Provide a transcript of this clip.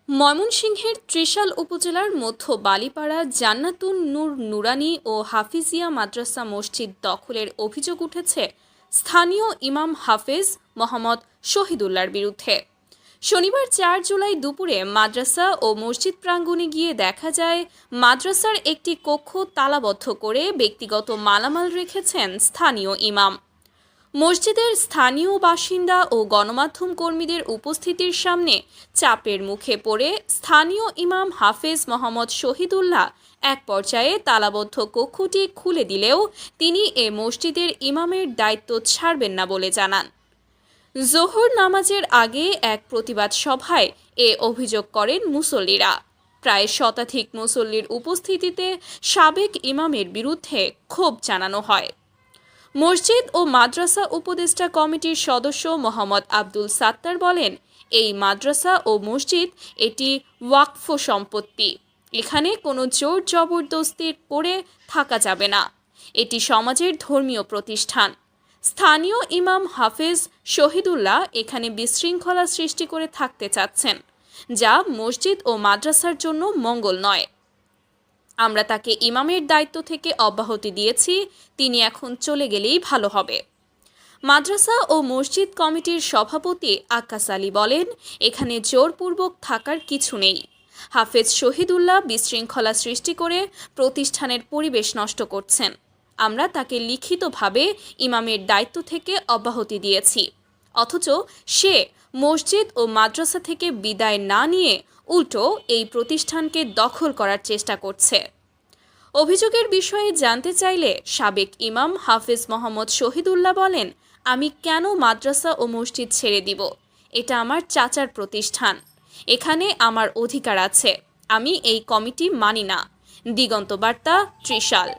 ময়মনসিংহের ত্রিশাল উপজেলার মধ্য বালিপাড়া জান্নাতুন নূর নুরানী ও হাফিজিয়া মাদ্রাসা মসজিদ দখলের অভিযোগ উঠেছে স্থানীয় ইমাম হাফেজ মোহাম্মদ শহীদুল্লাহর বিরুদ্ধে। শনিবার ৪ জুলাই দুপুরে মাদ্রাসা ও মসজিদ প্রাঙ্গণে গিয়ে দেখা যায় মাদ্রাসার একটি কক্ষ তালাবদ্ধ করে ব্যক্তিগত মালামাল রেখেছেন স্থানীয় ইমাম। মসজিদের স্থানীয় বাসিন্দা ও গণমাধ্যম কর্মীদের উপস্থিতির সামনে চাপের মুখে পড়ে স্থানীয় ইমাম হাফেজ মোহাম্মদ শহীদুল্লাহ এক পর্যায়ে তালাবদ্ধ কক্ষটি খুলে দিলেও তিনি এ মসজিদের ইমামের দায়িত্ব ছাড়বেন না বলে জানান। জোহর নামাজের আগে এক প্রতিবাদ সভায় এ অভিযোগ করেন মুসল্লিরা। প্রায় শতাধিক মুসল্লির উপস্থিতিতে সাবেক ইমামের বিরুদ্ধে ক্ষোভ জানানো হয়। মসজিদ ও মাদ্রাসা উপদেষ্টা কমিটির সদস্য মোহাম্মদ আব্দুল সাত্তার বলেন, এই মাদ্রাসা ও মসজিদ এটি ওয়াকফ সম্পত্তি। এখানে কোনো জোর জবরদস্তি করে থাকা যাবে না। এটি সমাজের ধর্মীয় প্রতিষ্ঠান। স্থানীয় ইমাম হাফেজ শহীদুল্লাহ এখানে বিশৃঙ্খলা সৃষ্টি করে থাকতে চাচ্ছেন, যা মসজিদ ও মাদ্রাসার জন্য মঙ্গল নয়। আমরা তাকে ইমামের দায়িত্ব থেকে অব্যাহতি দিয়েছি, তিনি এখন চলে গেলেই ভালো হবে। মাদ্রাসা ও মসজিদ কমিটির সভাপতি আক্কাস আলী বলেন, এখানে জোরপূর্বক থাকার কিছু নেই। হাফেজ শহীদুল্লাহ বিশৃঙ্খলা সৃষ্টি করে প্রতিষ্ঠানের পরিবেশ নষ্ট করছেন। আমরা তাকে লিখিতভাবে ইমামের দায়িত্ব থেকে অব্যাহতি দিয়েছি, অথচ সে মসজিদ ও মাদ্রাসা থেকে বিদায় না নিয়ে উল্টো এই প্রতিষ্ঠানকে দখল করার চেষ্টা করছে। অভিযোগের বিষয়ে জানতে চাইলে সাবেক ইমাম হাফেজ মোহাম্মদ শহীদুল্লাহ বলেন, আমি কেন মাদ্রাসা ও মসজিদ ছেড়ে দিব? এটা আমার চাচার প্রতিষ্ঠান, এখানে আমার অধিকার আছে। আমি এই কমিটি মানি না। দিগন্ত বার্তা, ত্রিশাল।